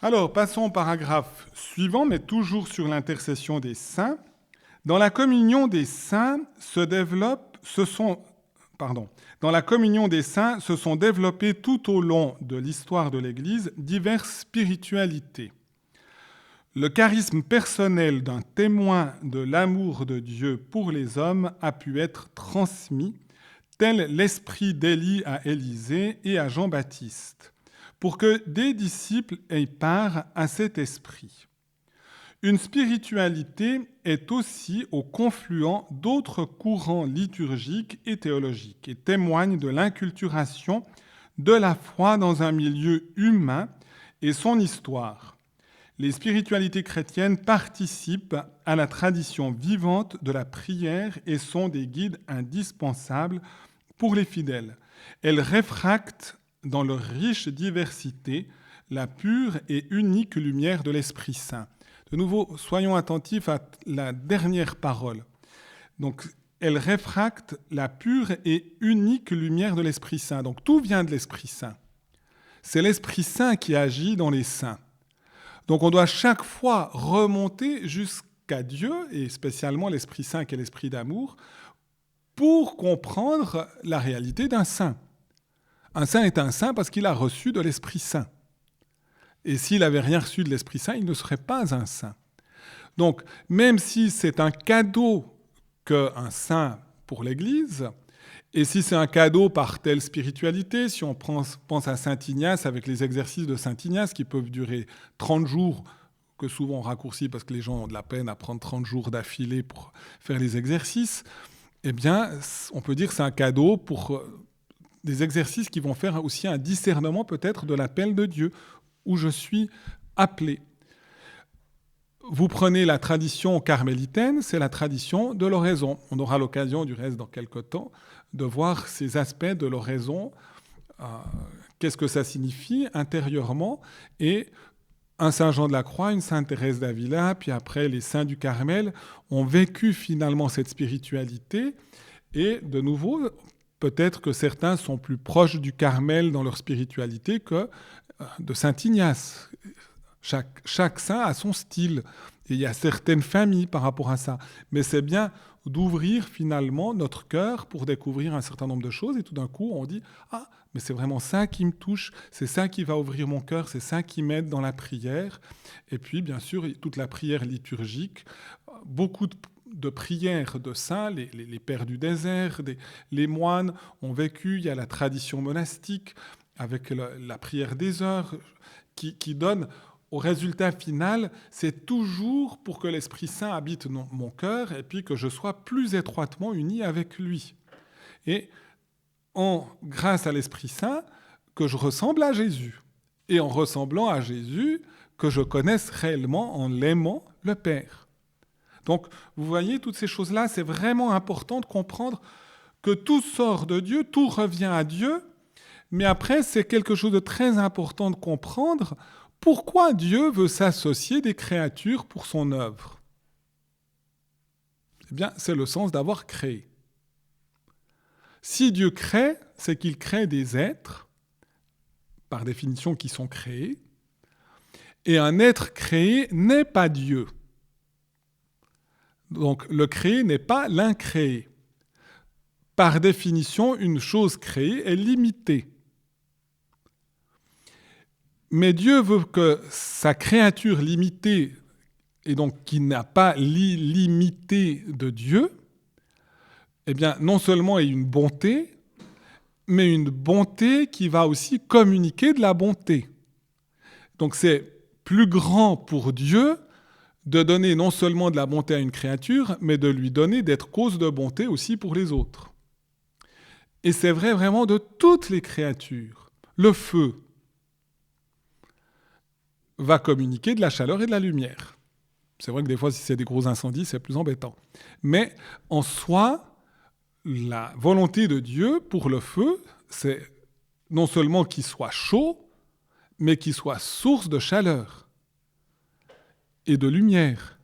Alors, passons au paragraphe suivant, mais toujours sur l'intercession des saints. Dans la communion des saints dans la communion des saints se sont développées tout au long de l'histoire de l'Église diverses spiritualités. Le charisme personnel d'un témoin de l'amour de Dieu pour les hommes a pu être transmis, tel l'esprit d'Élie à Élisée et à Jean-Baptiste, pour que des disciples aient part à cet esprit. Une spiritualité est aussi au confluent d'autres courants liturgiques et théologiques et témoigne de l'inculturation de la foi dans un milieu humain et son histoire. Les spiritualités chrétiennes participent à la tradition vivante de la prière et sont des guides indispensables pour les fidèles. Elles réfractent dans leur riche diversité la pure et unique lumière de l'Esprit Saint. De nouveau, soyons attentifs à la dernière parole. Donc, elle réfracte la pure et unique lumière de l'Esprit Saint. Donc, tout vient de l'Esprit Saint. C'est l'Esprit Saint qui agit dans les saints. Donc, on doit chaque fois remonter jusqu'à Dieu, et spécialement l'Esprit Saint qui est l'Esprit d'amour, pour comprendre la réalité d'un saint. Un saint est un saint parce qu'il a reçu de l'Esprit Saint. Et s'il n'avait rien reçu de l'Esprit Saint, il ne serait pas un saint. Donc, même si c'est un cadeau qu'un saint pour l'Église, et si c'est un cadeau par telle spiritualité, si on pense à Saint Ignace avec les exercices de Saint Ignace qui peuvent durer 30 jours, que souvent on raccourcit parce que les gens ont de la peine à prendre 30 jours d'affilée pour faire les exercices, eh bien, on peut dire que c'est un cadeau pour des exercices qui vont faire aussi un discernement peut-être de l'appel de Dieu, où je suis appelé. Vous prenez la tradition carmélitaine, c'est la tradition de l'oraison. On aura l'occasion, du reste, dans quelques temps, de voir ces aspects de l'oraison, qu'est-ce que ça signifie intérieurement, et un Saint Jean de la Croix, une Sainte Thérèse d'Avila, puis après les saints du Carmel, ont vécu finalement cette spiritualité, et de nouveau, peut-être que certains sont plus proches du Carmel dans leur spiritualité que de Saint Ignace. Chaque saint a son style. Et il y a certaines familles par rapport à ça. Mais c'est bien d'ouvrir finalement notre cœur pour découvrir un certain nombre de choses. Et tout d'un coup, on dit « Ah, mais c'est vraiment ça qui me touche. C'est ça qui va ouvrir mon cœur. C'est ça qui m'aide dans la prière. » Et puis, bien sûr, toute la prière liturgique. Beaucoup de prières de saints, les pères du désert, les moines ont vécu. Il y a la tradition monastique avec la prière des heures, qui donne au résultat final, c'est toujours pour que l'Esprit Saint habite mon cœur et puis que je sois plus étroitement uni avec lui. Et grâce à l'Esprit Saint, que je ressemble à Jésus. Et en ressemblant à Jésus, que je connaisse réellement en l'aimant le Père. Donc, vous voyez, toutes ces choses-là, c'est vraiment important de comprendre que tout sort de Dieu, tout revient à Dieu. Mais après, c'est quelque chose de très important de comprendre pourquoi Dieu veut s'associer des créatures pour son œuvre. Eh bien, c'est le sens d'avoir créé. Si Dieu crée, c'est qu'il crée des êtres, par définition, qui sont créés, et un être créé n'est pas Dieu. Donc, le créé n'est pas l'incréé. Par définition, une chose créée est limitée. Mais Dieu veut que sa créature limitée, et donc qui n'a pas l'illimité de Dieu, eh bien, non seulement ait une bonté, mais une bonté qui va aussi communiquer de la bonté. Donc c'est plus grand pour Dieu de donner non seulement de la bonté à une créature, mais de lui donner d'être cause de bonté aussi pour les autres. Et c'est vrai vraiment de toutes les créatures. Le feu va communiquer de la chaleur et de la lumière. C'est vrai que des fois, si c'est des gros incendies, c'est plus embêtant. Mais en soi, la volonté de Dieu pour le feu, c'est non seulement qu'il soit chaud, mais qu'il soit source de chaleur et de lumière.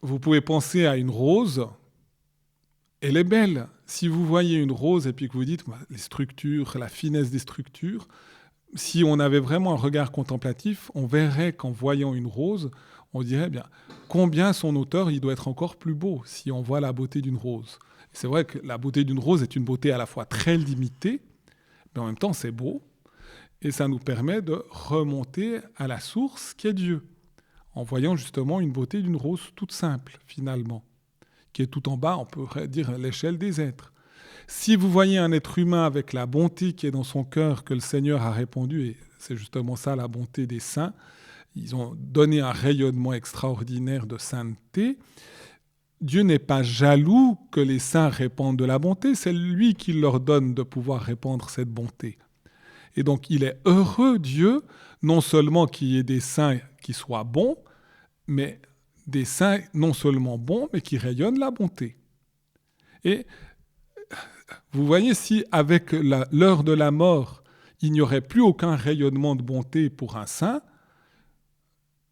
Vous pouvez penser à une rose, elle est belle. Si vous voyez une rose et puis que vous dites les structures, la finesse des structures, si on avait vraiment un regard contemplatif, on verrait qu'en voyant une rose, on dirait bien combien son auteur il doit être encore plus beau si on voit la beauté d'une rose. C'est vrai que la beauté d'une rose est une beauté à la fois très limitée, mais en même temps c'est beau, et ça nous permet de remonter à la source qui est Dieu, en voyant justement une beauté d'une rose toute simple finalement, qui est tout en bas, on pourrait dire l'échelle des êtres. Si vous voyez un être humain avec la bonté qui est dans son cœur que le Seigneur a répandu, et c'est justement ça la bonté des saints, ils ont donné un rayonnement extraordinaire de sainteté. Dieu n'est pas jaloux que les saints répandent de la bonté, c'est lui qui leur donne de pouvoir répandre cette bonté. Et donc il est heureux, Dieu, non seulement qu'il y ait des saints qui soient bons, mais des saints non seulement bons, mais qui rayonnent la bonté. Et vous voyez, si avec l'heure de la mort, il n'y aurait plus aucun rayonnement de bonté pour un saint,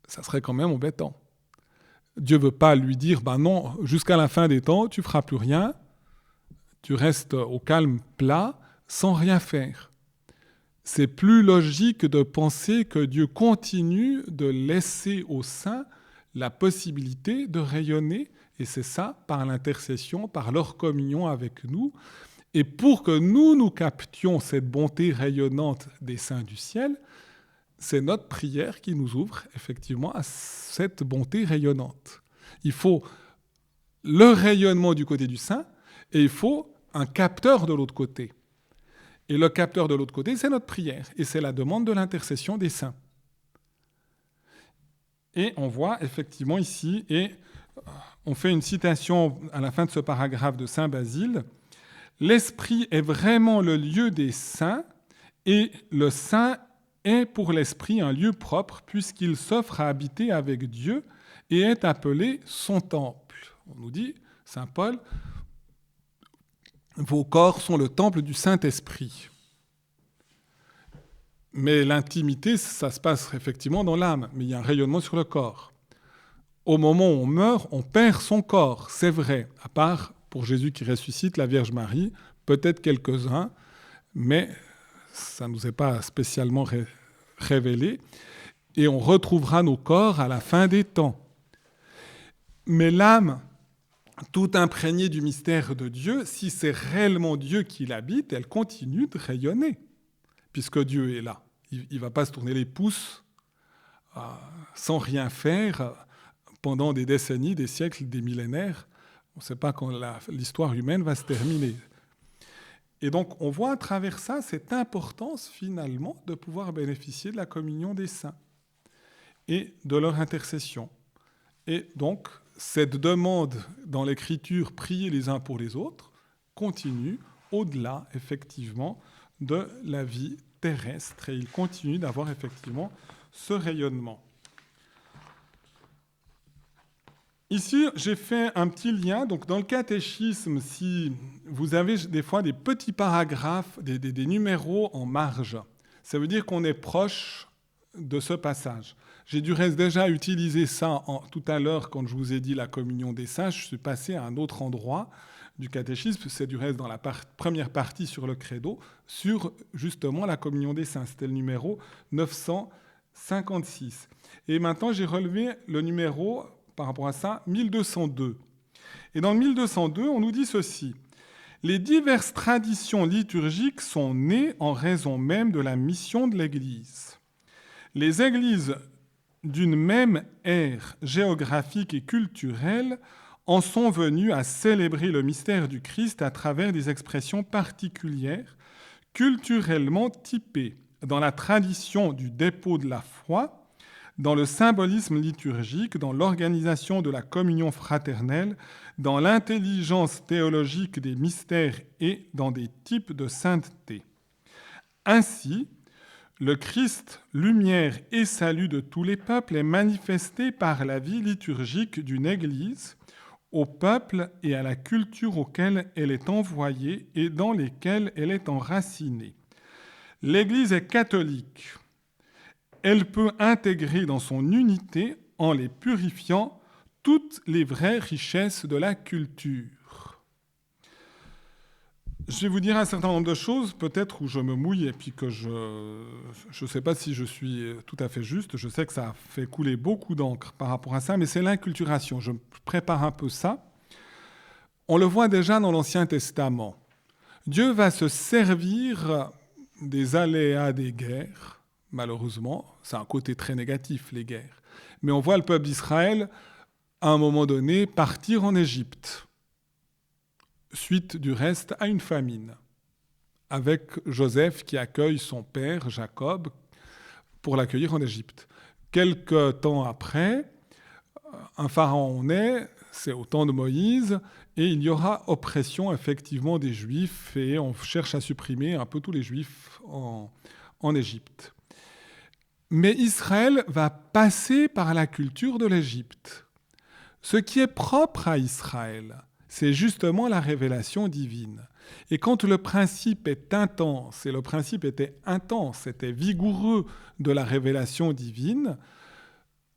ça serait quand même embêtant. Dieu ne veut pas lui dire, ben non, jusqu'à la fin des temps, tu ne feras plus rien, tu restes au calme plat, sans rien faire. C'est plus logique de penser que Dieu continue de laisser aux saints la possibilité de rayonner, et c'est ça, par l'intercession, par leur communion avec nous. Et pour que nous captions cette bonté rayonnante des saints du ciel, c'est notre prière qui nous ouvre effectivement à cette bonté rayonnante. Il faut le rayonnement du côté du saint et il faut un capteur de l'autre côté. Et le capteur de l'autre côté, c'est notre prière et c'est la demande de l'intercession des saints. Et on voit effectivement ici, et on fait une citation à la fin de ce paragraphe de saint Basile, « L'esprit est vraiment le lieu des saints et le saint est pour l'esprit un lieu propre puisqu'il s'offre à habiter avec Dieu et est appelé son temple. » On nous dit, saint Paul, « Vos corps sont le temple du Saint-Esprit. » Mais l'intimité, ça se passe effectivement dans l'âme, mais il y a un rayonnement sur le corps. Au moment où on meurt, on perd son corps, c'est vrai, à part pour Jésus qui ressuscite, la Vierge Marie, peut-être quelques-uns, mais ça ne nous est pas spécialement révélé, et on retrouvera nos corps à la fin des temps. Mais l'âme, tout imprégnée du mystère de Dieu, si c'est réellement Dieu qui l'habite, elle continue de rayonner, puisque Dieu est là. Il ne va pas se tourner les pouces sans rien faire pendant des décennies, des siècles, des millénaires. On ne sait pas quand l'histoire humaine va se terminer. Et donc, on voit à travers ça cette importance, finalement, de pouvoir bénéficier de la communion des saints et de leur intercession. Et donc, cette demande dans l'Écriture, prier les uns pour les autres, continue au-delà, effectivement, de la vie terrestre. Et il continue d'avoir, effectivement, ce rayonnement. Ici, j'ai fait un petit lien. Donc, dans le catéchisme, si vous avez des fois des petits paragraphes, des numéros en marge, ça veut dire qu'on est proche de ce passage. J'ai du reste déjà utilisé ça tout à l'heure quand je vous ai dit la communion des saints. Je suis passé à un autre endroit du catéchisme. C'est du reste dans la première partie sur le credo, sur justement la communion des saints. C'était le numéro 956. Et maintenant, j'ai relevé le numéro... par rapport à ça, 1202. Et dans le 1202, on nous dit ceci. Les diverses traditions liturgiques sont nées en raison même de la mission de l'Église. Les églises d'une même ère géographique et culturelle en sont venues à célébrer le mystère du Christ à travers des expressions particulières, culturellement typées, dans la tradition du dépôt de la foi, dans le symbolisme liturgique, dans l'organisation de la communion fraternelle, dans l'intelligence théologique des mystères et dans des types de sainteté. Ainsi, le Christ, lumière et salut de tous les peuples, est manifesté par la vie liturgique d'une Église, au peuple et à la culture auquel elle est envoyée et dans lesquelles elle est enracinée. L'Église est catholique. Elle peut intégrer dans son unité, en les purifiant, toutes les vraies richesses de la culture. Je vais vous dire un certain nombre de choses, peut-être où je me mouille et puis que je ne sais pas si je suis tout à fait juste. Je sais que ça a fait couler beaucoup d'encre par rapport à ça, mais c'est l'inculturation. Je prépare un peu ça. On le voit déjà dans l'Ancien Testament. Dieu va se servir des aléas des guerres, malheureusement. C'est un côté très négatif, les guerres. Mais on voit le peuple d'Israël, à un moment donné, partir en Égypte, suite du reste à une famine, avec Joseph qui accueille son père, Jacob, pour l'accueillir en Égypte. Quelque temps après, un pharaon naît, c'est au temps de Moïse, et il y aura oppression effectivement des Juifs, et on cherche à supprimer un peu tous les Juifs en Égypte. Mais Israël va passer par la culture de l'Égypte. Ce qui est propre à Israël, c'est justement la révélation divine. Et quand le principe est intense, et le principe était intense, était vigoureux de la révélation divine,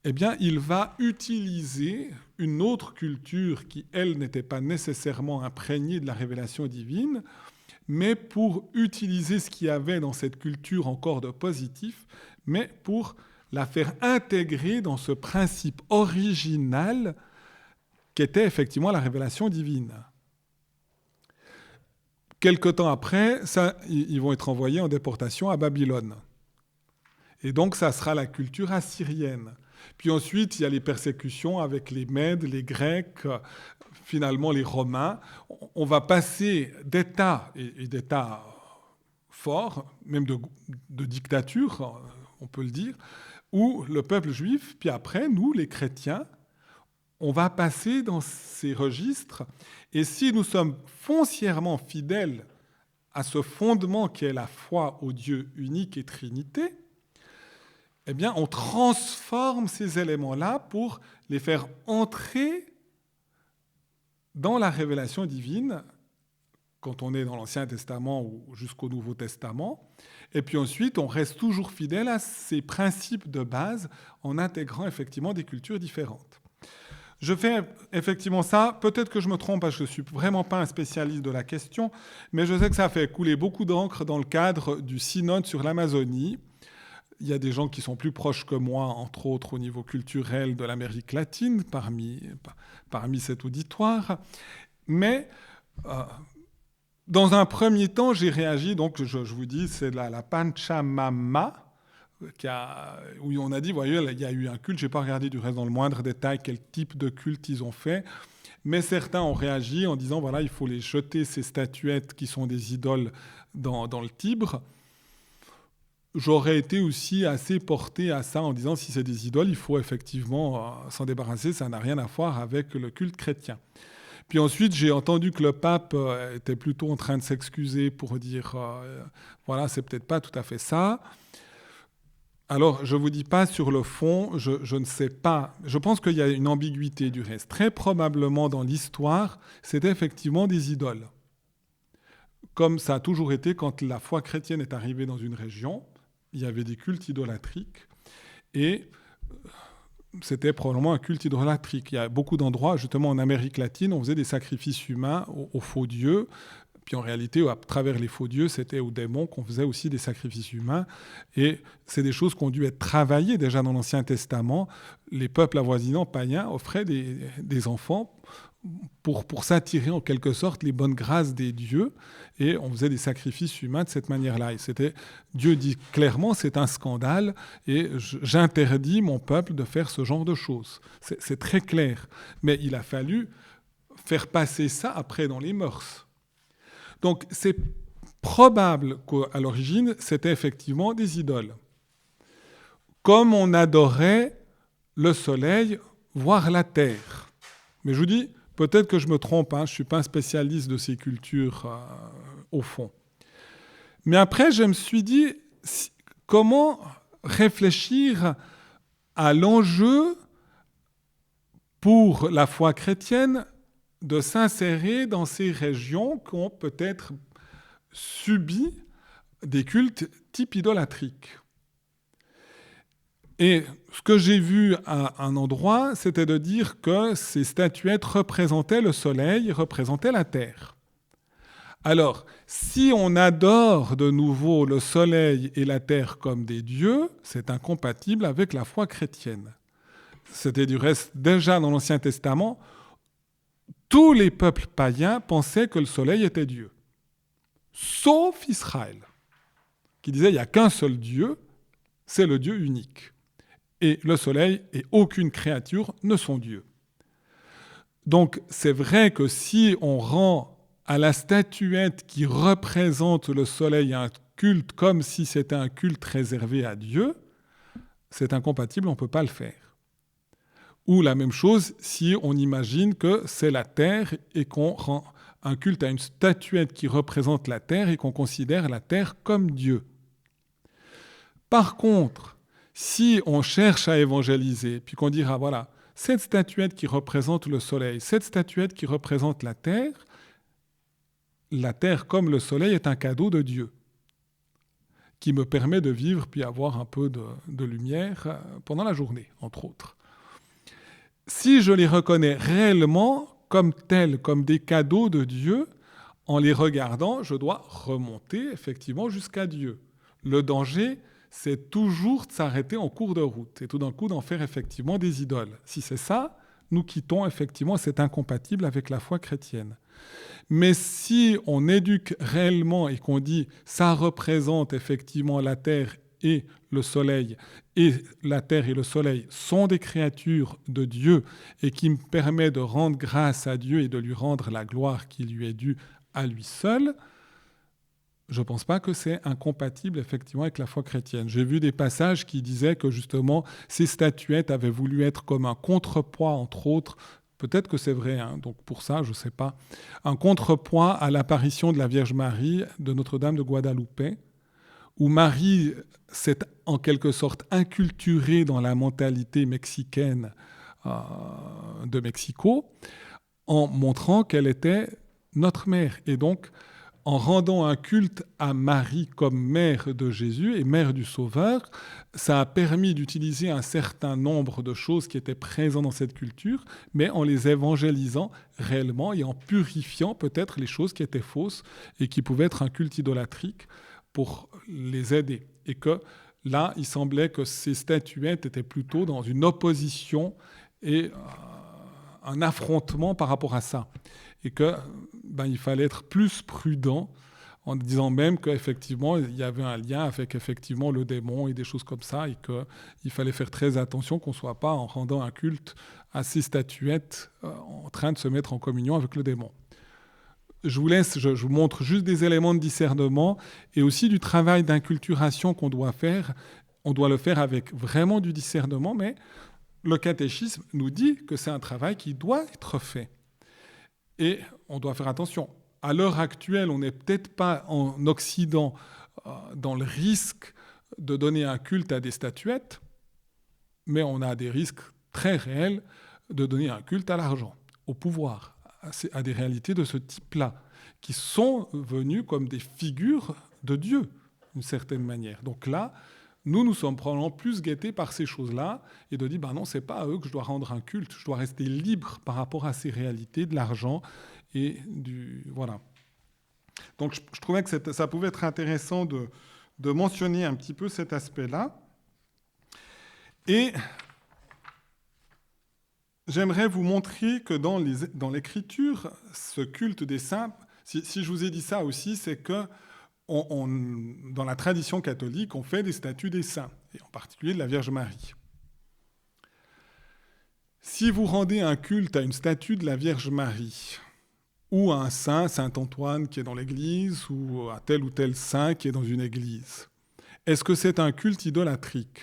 eh bien, il va utiliser une autre culture qui, elle, n'était pas nécessairement imprégnée de la révélation divine, mais pour utiliser ce qu'il y avait dans cette culture encore de positif, mais pour la faire intégrer dans ce principe original qu'était effectivement la révélation divine. Quelque temps après, ils vont être envoyés en déportation à Babylone. Et donc, ça sera la culture assyrienne. Puis ensuite, il y a les persécutions avec les Mèdes, les Grecs, finalement les Romains. On va passer d'États, et d'États forts, même de dictature, on peut le dire, où le peuple juif, puis après, nous, les chrétiens, on va passer dans ces registres. Et si nous sommes foncièrement fidèles à ce fondement qui est la foi au Dieu unique et Trinité, eh bien, on transforme ces éléments-là pour les faire entrer dans la révélation divine, quand on est dans l'Ancien Testament ou jusqu'au Nouveau Testament. Et puis ensuite, on reste toujours fidèle à ces principes de base en intégrant effectivement des cultures différentes. Je fais effectivement ça. Peut-être que je me trompe parce que je ne suis vraiment pas un spécialiste de la question, mais je sais que ça a fait couler beaucoup d'encre dans le cadre du synode sur l'Amazonie. Il y a des gens qui sont plus proches que moi, entre autres au niveau culturel de l'Amérique latine, parmi cet auditoire. Mais dans un premier temps, j'ai réagi, donc je vous dis, c'est la Pachamama, où on a dit, voyez, il y a eu un culte, je n'ai pas regardé du reste dans le moindre détail quel type de culte ils ont fait, mais certains ont réagi en disant, voilà, il faut les jeter, ces statuettes qui sont des idoles dans le Tibre. J'aurais été aussi assez porté à ça en disant, si c'est des idoles, il faut effectivement s'en débarrasser, ça n'a rien à voir avec le culte chrétien. Puis ensuite, j'ai entendu que le pape était plutôt en train de s'excuser pour dire, voilà, c'est peut-être pas tout à fait ça. Alors, je ne vous dis pas sur le fond, je ne sais pas. Je pense qu'il y a une ambiguïté du reste. Très probablement, dans l'histoire, c'était effectivement des idoles. Comme ça a toujours été quand la foi chrétienne est arrivée dans une région, il y avait des cultes idolâtriques. Et c'était probablement un culte idolâtrique. Il y a beaucoup d'endroits, justement en Amérique latine, on faisait des sacrifices humains aux faux dieux. Puis en réalité, à travers les faux dieux, c'était aux démons qu'on faisait aussi des sacrifices humains. Et c'est des choses qui ont dû être travaillées déjà dans l'Ancien Testament. Les peuples avoisinants païens offraient des enfants pour s'attirer en quelque sorte les bonnes grâces des dieux. Et on faisait des sacrifices humains de cette manière-là. Et Dieu dit clairement, c'est un scandale et j'interdis mon peuple de faire ce genre de choses. C'est très clair. Mais il a fallu faire passer ça après dans les mœurs. Donc, c'est probable qu'à l'origine, c'était effectivement des idoles. Comme on adorait le soleil, voire la terre. Mais je vous dis, peut-être que je me trompe, je ne suis pas un spécialiste de ces cultures au fond. Mais après, je me suis dit, comment réfléchir à l'enjeu pour la foi chrétienne de s'insérer dans ces régions qui ont peut-être subi des cultes type idolâtrique. Et ce que j'ai vu à un endroit, c'était de dire que ces statuettes représentaient le soleil, représentaient la terre. Alors, si on adore de nouveau le soleil et la terre comme des dieux, c'est incompatible avec la foi chrétienne. C'était du reste déjà dans l'Ancien Testament, tous les peuples païens pensaient que le soleil était Dieu, sauf Israël, qui disait il n'y a qu'un seul Dieu, c'est le Dieu unique. Et le soleil et aucune créature ne sont dieux. Donc c'est vrai que si on rend à la statuette qui représente le soleil un culte comme si c'était un culte réservé à Dieu, c'est incompatible, on ne peut pas le faire. Ou la même chose si on imagine que c'est la terre et qu'on rend un culte à une statuette qui représente la terre et qu'on considère la terre comme Dieu. Par contre, si on cherche à évangéliser, puis qu'on dira, voilà, cette statuette qui représente le soleil, cette statuette qui représente la terre comme le soleil est un cadeau de Dieu qui me permet de vivre puis avoir un peu de lumière pendant la journée, entre autres. Si je les reconnais réellement comme tels, comme des cadeaux de Dieu, en les regardant, je dois remonter effectivement jusqu'à Dieu. Le danger, c'est toujours de s'arrêter en cours de route et tout d'un coup d'en faire effectivement des idoles. Si c'est ça, nous quittons effectivement, c'est incompatible avec la foi chrétienne. Mais si on éduque réellement et qu'on dit ça représente effectivement la terre et le soleil, et la terre et le soleil sont des créatures de Dieu et qui me permet de rendre grâce à Dieu et de lui rendre la gloire qui lui est due à lui seul, je ne pense pas que c'est incompatible effectivement avec la foi chrétienne. J'ai vu des passages qui disaient que justement ces statuettes avaient voulu être comme un contrepoids, entre autres, peut-être que c'est vrai, hein, donc pour ça, je ne sais pas, un contrepoids à l'apparition de la Vierge Marie de Notre-Dame de Guadalupe, où Marie s'est en quelque sorte inculturée dans la mentalité mexicaine de Mexico, en montrant qu'elle était notre mère. Et donc, en rendant un culte à Marie comme mère de Jésus et mère du Sauveur, ça a permis d'utiliser un certain nombre de choses qui étaient présentes dans cette culture, mais en les évangélisant réellement et en purifiant peut-être les choses qui étaient fausses et qui pouvaient être un culte idolâtrique pour les aider. Et que là, il semblait que ces statuettes étaient plutôt dans une opposition et un affrontement par rapport à ça. Et que il fallait être plus prudent en disant même qu'effectivement, il y avait un lien avec effectivement le démon et des choses comme ça, et qu'il fallait faire très attention qu'on ne soit pas, en rendant un culte à ces statuettes, en train de se mettre en communion avec le démon. Je vous montre juste des éléments de discernement et aussi du travail d'inculturation qu'on doit faire. On doit le faire avec vraiment du discernement, mais le catéchisme nous dit que c'est un travail qui doit être fait. Et on doit faire attention. À l'heure actuelle, on n'est peut-être pas en Occident dans le risque de donner un culte à des statuettes, mais on a des risques très réels de donner un culte à l'argent, au pouvoir, à des réalités de ce type-là, qui sont venues comme des figures de Dieu, d'une certaine manière. Donc là, nous sommes probablement plus guettés par ces choses-là et de dire, non, c'est pas à eux que je dois rendre un culte, je dois rester libre par rapport à ces réalités de l'argent et voilà. Donc je trouvais que ça pouvait être intéressant de mentionner un petit peu cet aspect-là. Et j'aimerais vous montrer que dans l'Écriture, ce culte des saints, si je vous ai dit ça aussi, c'est que dans la tradition catholique, on fait des statues des saints, et en particulier de la Vierge Marie. Si vous rendez un culte à une statue de la Vierge Marie, ou à un saint, Saint Antoine qui est dans l'église, ou à tel ou tel saint qui est dans une église, est-ce que c'est un culte idolâtrique ?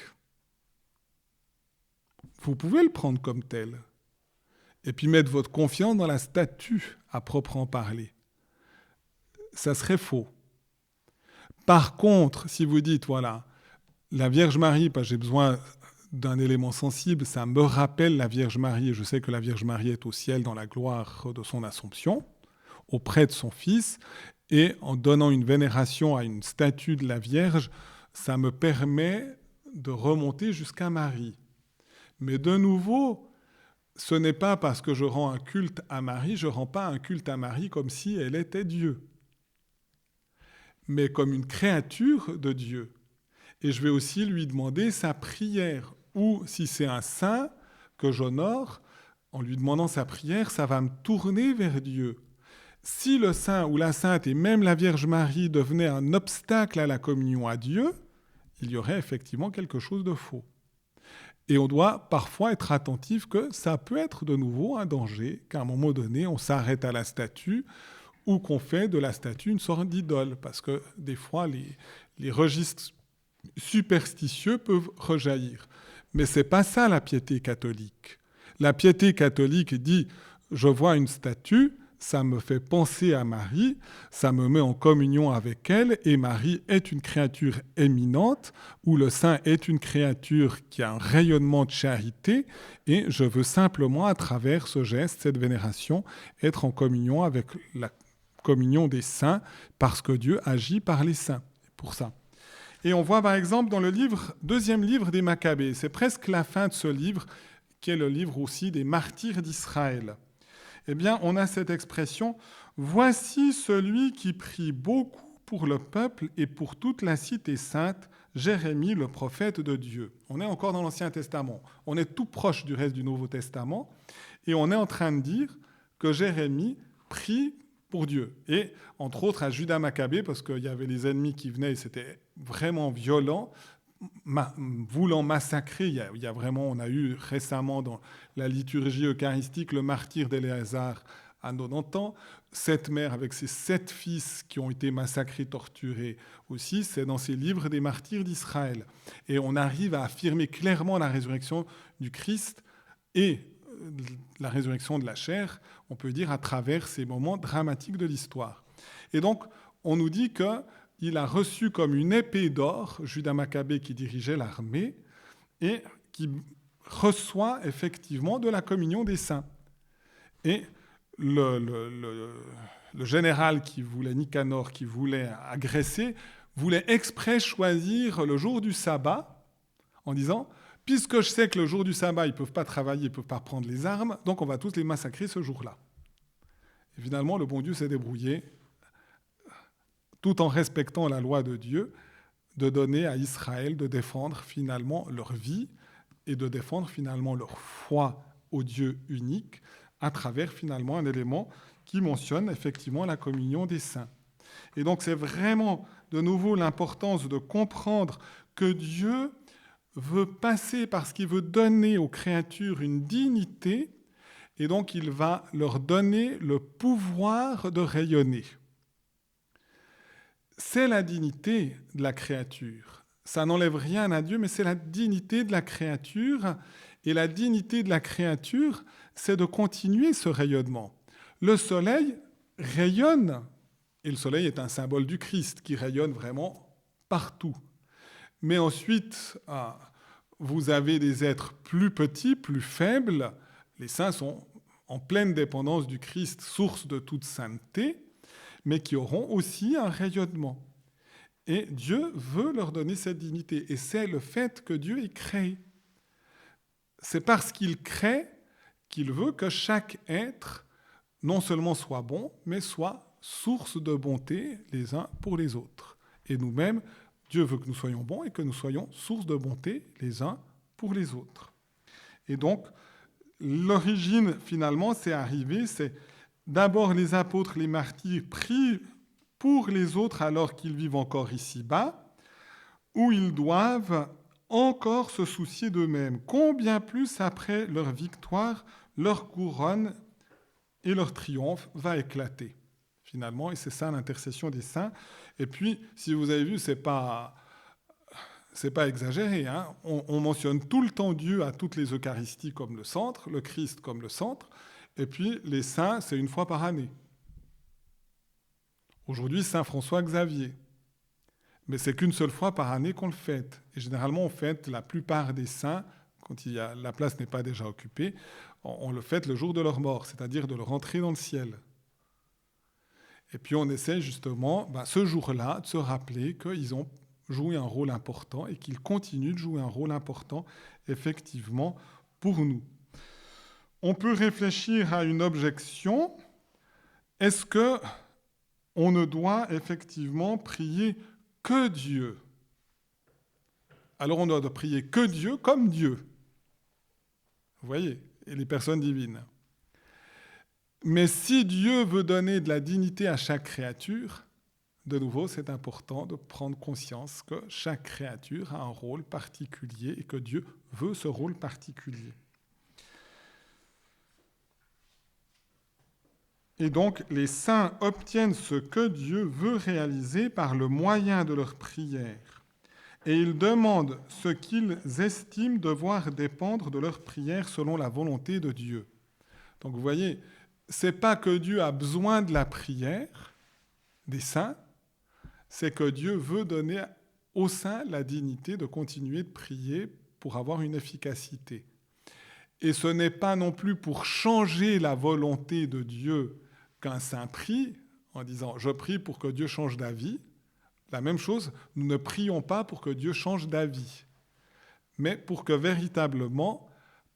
Vous pouvez le prendre comme tel, et puis mettre votre confiance dans la statue à proprement parler. Ça serait faux. Par contre, si vous dites, voilà, la Vierge Marie, parce que j'ai besoin d'un élément sensible, ça me rappelle la Vierge Marie, et je sais que la Vierge Marie est au ciel dans la gloire de son Assomption, auprès de son Fils, et en donnant une vénération à une statue de la Vierge, ça me permet de remonter jusqu'à Marie. Mais de nouveau, ce n'est pas parce que je rends un culte à Marie, je ne rends pas un culte à Marie comme si elle était Dieu. mais comme une créature de Dieu. Et je vais aussi lui demander sa prière. Ou si c'est un saint que j'honore, en lui demandant sa prière, ça va me tourner vers Dieu. Si le saint ou la sainte et même la Vierge Marie devenaient un obstacle à la communion à Dieu, il y aurait effectivement quelque chose de faux. Et on doit parfois être attentif que ça peut être de nouveau un danger, qu'à un moment donné, on s'arrête à la statue ou qu'on fait de la statue une sorte d'idole. Parce que des fois, les registres superstitieux peuvent rejaillir. Mais ce n'est pas ça la piété catholique. La piété catholique dit « je vois une statue », ça me fait penser à Marie, ça me met en communion avec elle, et Marie est une créature éminente, ou le saint est une créature qui a un rayonnement de charité, et je veux simplement, à travers ce geste, cette vénération, être en communion avec la communion des saints, parce que Dieu agit par les saints, pour ça. Et on voit par exemple dans le deuxième livre des Maccabées, c'est presque la fin de ce livre, qui est le livre aussi des martyrs d'Israël. Eh bien, on a cette expression « Voici celui qui prie beaucoup pour le peuple et pour toute la cité sainte, Jérémie, le prophète de Dieu. » On est encore dans l'Ancien Testament. On est tout proche du reste du Nouveau Testament. Et on est en train de dire que Jérémie prie pour Dieu. Et entre autres à Judas Maccabée, parce qu'il y avait les ennemis qui venaient et c'était vraiment violent, voulant massacrer, il y a vraiment, on a eu récemment dans la liturgie eucharistique le martyre d'Éléazar à 90 ans, cette mère avec ses 7 fils qui ont été massacrés, torturés aussi, c'est dans ces livres des martyrs d'Israël. Et on arrive à affirmer clairement la résurrection du Christ et la résurrection de la chair, on peut dire, à travers ces moments dramatiques de l'histoire. Et donc, on nous dit qu'il a reçu comme une épée d'or, Judas Maccabée qui dirigeait l'armée, et qui reçoit effectivement de la communion des saints. Et le général qui voulait, Nicanor, qui voulait agresser, voulait exprès choisir le jour du sabbat en disant « Puisque je sais que le jour du sabbat, ils ne peuvent pas travailler, ils ne peuvent pas prendre les armes, donc on va tous les massacrer ce jour-là. » Et finalement, le bon Dieu s'est débrouillé, tout en respectant la loi de Dieu, de donner à Israël de défendre finalement leur vie et de défendre finalement leur foi au Dieu unique à travers finalement un élément qui mentionne effectivement la communion des saints. Et donc c'est vraiment de nouveau l'importance de comprendre que Dieu veut passer parce qu'il veut donner aux créatures une dignité et donc il va leur donner le pouvoir de rayonner. C'est la dignité de la créature. Ça n'enlève rien à Dieu, mais c'est la dignité de la créature. Et la dignité de la créature, c'est de continuer ce rayonnement. Le soleil rayonne, et le soleil est un symbole du Christ qui rayonne vraiment partout. Mais ensuite, vous avez des êtres plus petits, plus faibles. Les saints sont en pleine dépendance du Christ, source de toute sainteté, mais qui auront aussi un rayonnement. Et Dieu veut leur donner cette dignité. Et c'est le fait que Dieu ait créé. C'est parce qu'il crée qu'il veut que chaque être non seulement soit bon, mais soit source de bonté les uns pour les autres. Et nous-mêmes, Dieu veut que nous soyons bons et que nous soyons source de bonté les uns pour les autres. Et donc, l'origine, finalement, c'est arrivé, c'est d'abord les apôtres, les martyrs, prient pour les autres alors qu'ils vivent encore ici-bas, où ils doivent encore se soucier d'eux-mêmes. Combien plus après leur victoire, leur couronne et leur triomphe va éclater, finalement, et c'est ça l'intercession des saints. Et puis, si vous avez vu, c'est pas exagéré, hein. On mentionne tout le temps Dieu à toutes les Eucharisties comme le centre, le Christ comme le centre, et puis les saints, c'est une fois par année. Aujourd'hui, Saint François Xavier. Mais c'est qu'une seule fois par année qu'on le fête. Et généralement, on fête la plupart des saints, quand la place n'est pas déjà occupée, on le fête le jour de leur mort, c'est-à-dire de leur entrée dans le ciel. Et puis on essaie justement, ce jour-là, de se rappeler qu'ils ont joué un rôle important et qu'ils continuent de jouer un rôle important, effectivement, pour nous. On peut réfléchir à une objection. Est-ce que on ne doit effectivement prier que Dieu. Alors on doit prier que Dieu comme Dieu. Vous voyez, et les personnes divines. Mais si Dieu veut donner de la dignité à chaque créature, de nouveau, c'est important de prendre conscience que chaque créature a un rôle particulier et que Dieu veut ce rôle particulier. Et donc, les saints obtiennent ce que Dieu veut réaliser par le moyen de leur prière. Et ils demandent ce qu'ils estiment devoir dépendre de leur prière selon la volonté de Dieu. Donc, vous voyez, ce n'est pas que Dieu a besoin de la prière des saints, c'est que Dieu veut donner aux saints la dignité de continuer de prier pour avoir une efficacité. Et ce n'est pas non plus pour changer la volonté de Dieu qu'un saint prie en disant « je prie pour que Dieu change d'avis ». La même chose, nous ne prions pas pour que Dieu change d'avis, mais pour que véritablement,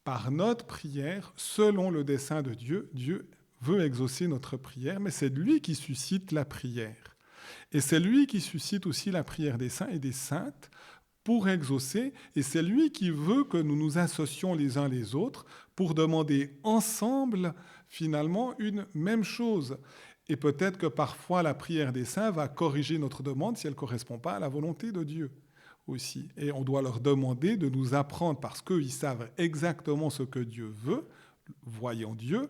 par notre prière, selon le dessein de Dieu, Dieu veut exaucer notre prière, mais c'est lui qui suscite la prière. Et c'est lui qui suscite aussi la prière des saints et des saintes pour exaucer, et c'est lui qui veut que nous nous associons les uns les autres pour demander ensemble, finalement, une même chose. Et peut-être que parfois la prière des saints va corriger notre demande si elle ne correspond pas à la volonté de Dieu aussi. Et on doit leur demander de nous apprendre, parce qu'ils savent exactement ce que Dieu veut, voyant Dieu,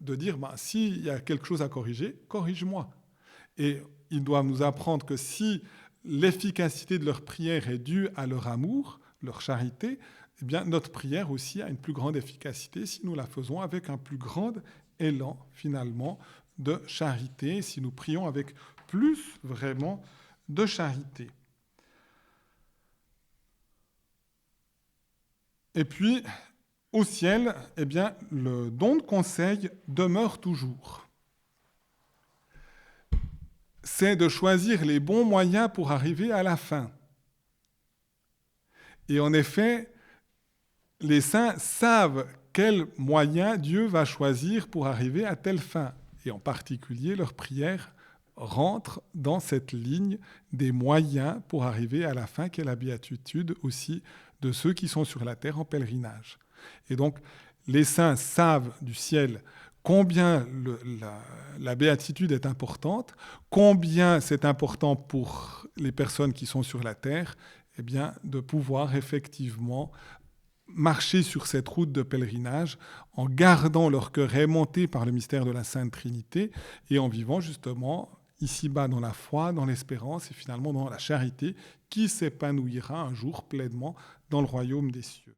de dire s'il y a quelque chose à corriger, corrige-moi. Et ils doivent nous apprendre que si l'efficacité de leur prière est due à leur amour, leur charité, eh bien notre prière aussi a une plus grande efficacité si nous la faisons avec un plus grand élan, finalement, de charité, si nous prions avec plus vraiment de charité. Et puis, au ciel, eh bien, le don de conseil demeure toujours. C'est de choisir les bons moyens pour arriver à la fin. Et en effet, les saints savent quels moyens Dieu va choisir pour arriver à telle fin. Et en particulier, leur prière rentre dans cette ligne des moyens pour arriver à la fin, qui est la béatitude aussi de ceux qui sont sur la terre en pèlerinage. Et donc, les saints savent du ciel combien la béatitude est importante, combien c'est important pour les personnes qui sont sur la terre, eh bien, de pouvoir effectivement marcher sur cette route de pèlerinage en gardant leur cœur aimanté par le mystère de la Sainte Trinité et en vivant justement ici-bas dans la foi, dans l'espérance et finalement dans la charité qui s'épanouira un jour pleinement dans le royaume des cieux.